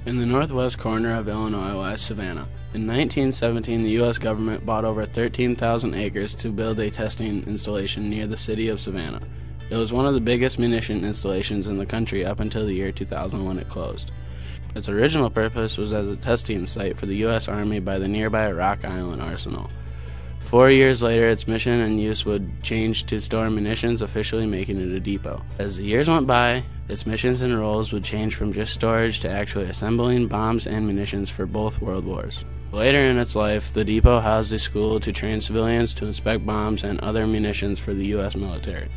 In the northwest corner of Illinois lies Savanna. In 1917, the U.S. government bought over 13,000 acres to build a testing installation near the city of Savanna. It was one of the biggest munition installations in the country up until the year 2000 when it closed. Its original purpose was as a testing site for the U.S. Army by the nearby Rock Island Arsenal. 4 years later, its mission and use would change to store munitions, officially making it a depot. As the years went by, its missions and roles would change from just storage to actually assembling bombs and munitions for both world wars. Later in its life, the depot housed a school to train civilians to inspect bombs and other munitions for the U.S. military.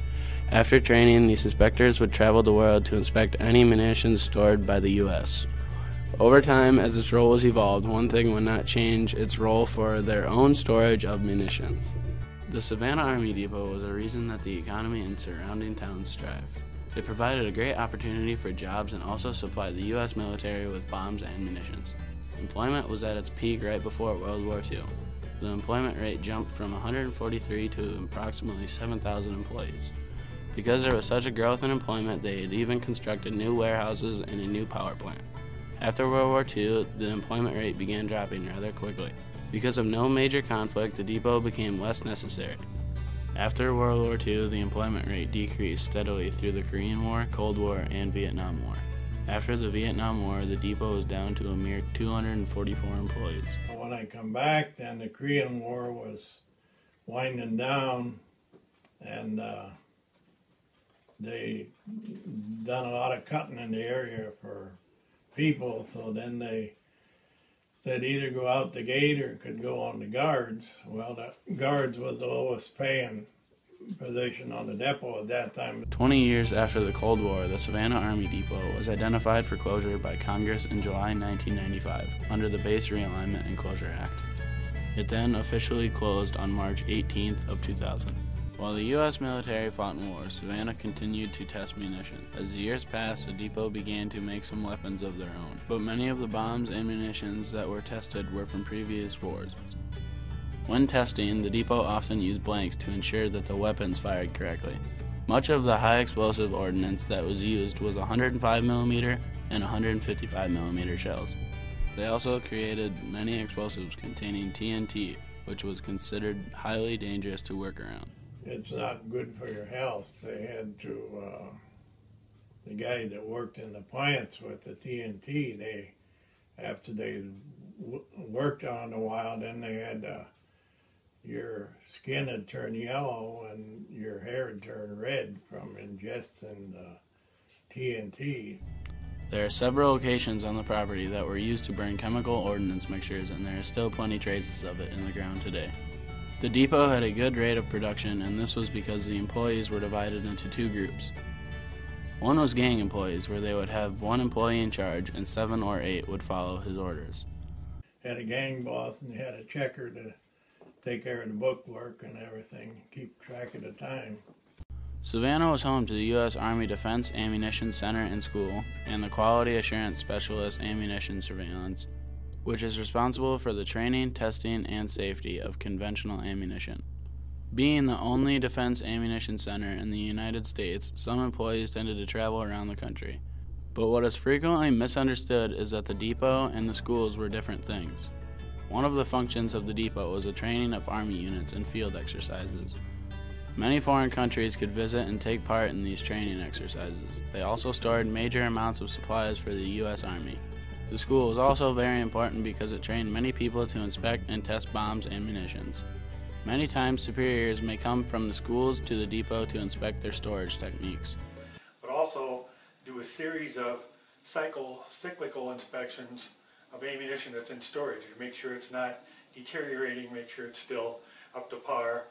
After training, these inspectors would travel the world to inspect any munitions stored by the U.S. Over time, as its role was evolved, one thing would not change: its role for their own storage of munitions. The Savanna Army Depot was a reason that the economy in surrounding towns thrived. It provided a great opportunity for jobs and also supplied the U.S. military with bombs and munitions. Employment was at its peak right before World War II. The employment rate jumped from 143 to approximately 7,000 employees. Because there was such a growth in employment, they had even constructed new warehouses and a new power plant. After World War II, the employment rate began dropping rather quickly. Because of no major conflict, the depot became less necessary. After World War II, the employment rate decreased steadily through the Korean War, Cold War, and Vietnam War. After the Vietnam War, the depot was down to a mere 244 employees. When I come back, then the Korean War was winding down, and they done a lot of cutting in the area for people, so then they said either go out the gate or could go on the guards. Well, the guards was the lowest paying position on the depot at that time. 20 years after the Cold War, the Savanna Army Depot was identified for closure by Congress in July 1995 under the Base Realignment and Closure Act. It then officially closed on March 18th of 2000. While the U.S. military fought in wars, Savanna continued to test munitions. As the years passed, the depot began to make some weapons of their own, but many of the bombs and munitions that were tested were from previous wars. When testing, the depot often used blanks to ensure that the weapons fired correctly. Much of the high explosive ordnance that was used was 105mm and 155mm shells. They also created many explosives containing TNT, which was considered highly dangerous to work around. It's not good for your health. They had to, the guy that worked in the plants with the TNT, after they worked on it a while, then they had, your skin had turned yellow and your hair had turned red from ingesting the TNT. There are several locations on the property that were used to burn chemical ordnance mixtures, and there are still plenty traces of it in the ground today. The depot had a good rate of production, and this was because the employees were divided into two groups. One was gang employees, where they would have one employee in charge and 7 or 8 would follow his orders. Had a gang boss and had a checker to take care of the book work and everything, keep track of the time. Savanna was home to the U.S. Army Defense Ammunition Center and School and the Quality Assurance Specialist Ammunition Surveillance, which is responsible for the training, testing, and safety of conventional ammunition. Being the only defense ammunition center in the United States, some employees tended to travel around the country. But what is frequently misunderstood is that the depot and the schools were different things. One of the functions of the depot was the training of Army units and field exercises. Many foreign countries could visit and take part in these training exercises. They also stored major amounts of supplies for the U.S. Army. The school was also very important because it trained many people to inspect and test bombs and munitions. Many times superiors may come from the schools to the depot to inspect their storage techniques. But also do a series of cyclical inspections of ammunition that's in storage to make sure it's not deteriorating, make sure it's still up to par.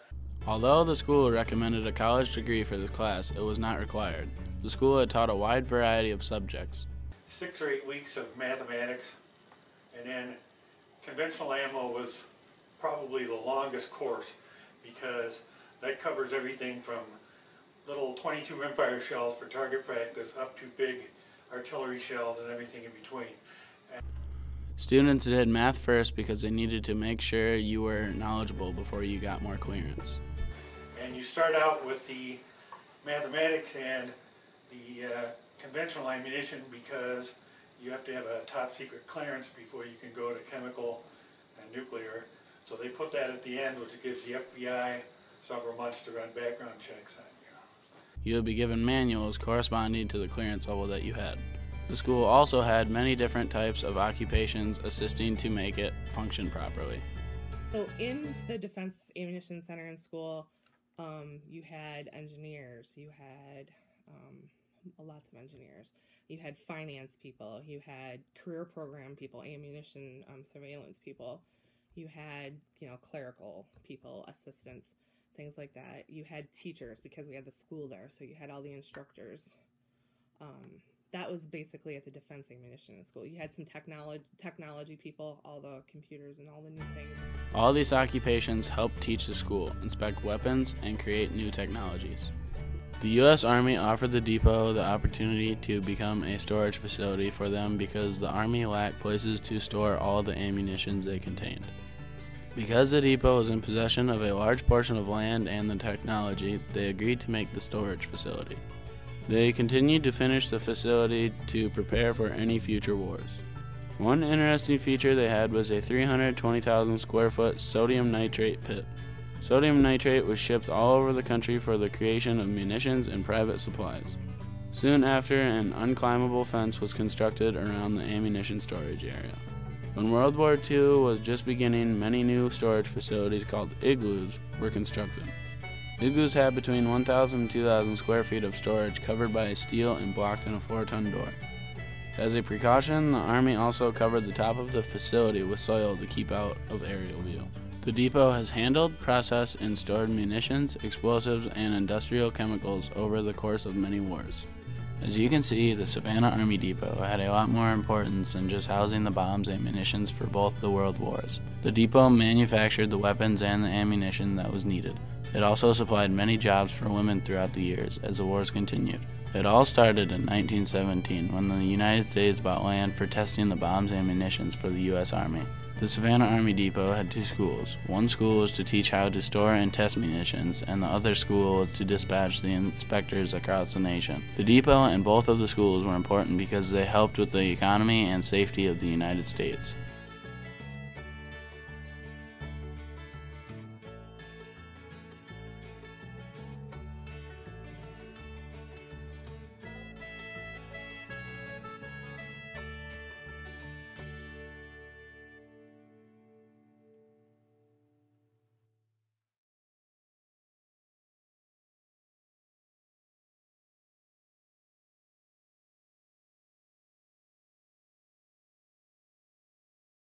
Although the school recommended a college degree for this class, it was not required. The school had taught a wide variety of subjects. 6 or 8 weeks of mathematics, and then conventional ammo was probably the longest course because that covers everything from little 22 rimfire shells for target practice up to big artillery shells and everything in between. Students did math first because they needed to make sure you were knowledgeable before you got more clearance. And you start out with the mathematics and the conventional ammunition because you have to have a top secret clearance before you can go to chemical and nuclear. So they put that at the end, which gives the FBI several months to run background checks on you. You'll be given manuals corresponding to the clearance level that you had. The school also had many different types of occupations assisting to make it function properly. So in the Defense Ammunition Center in school, you had engineers, you had lots of engineers, you had finance people, you had career program people, ammunition surveillance people, you had, clerical people, assistants, things like that. You had teachers because we had the school there, so you had all the instructors. That was basically at the Defense Ammunition School. You had some technology people, all the computers and all the new things. All these occupations help teach the school, inspect weapons, and create new technologies. The U.S. Army offered the depot the opportunity to become a storage facility for them because the Army lacked places to store all the ammunition they contained. Because the depot was in possession of a large portion of land and the technology, they agreed to make the storage facility. They continued to finish the facility to prepare for any future wars. One interesting feature they had was a 320,000 square foot sodium nitrate pit. Sodium nitrate was shipped all over the country for the creation of munitions and private supplies. Soon after, an unclimbable fence was constructed around the ammunition storage area. When World War II was just beginning, many new storage facilities called igloos were constructed. Igloos had between 1,000 and 2,000 square feet of storage covered by steel and blocked in a 4-ton door. As a precaution, the Army also covered the top of the facility with soil to keep out of aerial view. The depot has handled, processed, and stored munitions, explosives, and industrial chemicals over the course of many wars. As you can see, the Savanna Army Depot had a lot more importance than just housing the bombs and munitions for both the world wars. The depot manufactured the weapons and the ammunition that was needed. It also supplied many jobs for women throughout the years as the wars continued. It all started in 1917 when the United States bought land for testing the bombs and munitions for the U.S. Army. The Savanna Army Depot had 2 schools. One school was to teach how to store and test munitions, and the other school was to dispatch the inspectors across the nation. The depot and both of the schools were important because they helped with the economy and safety of the United States.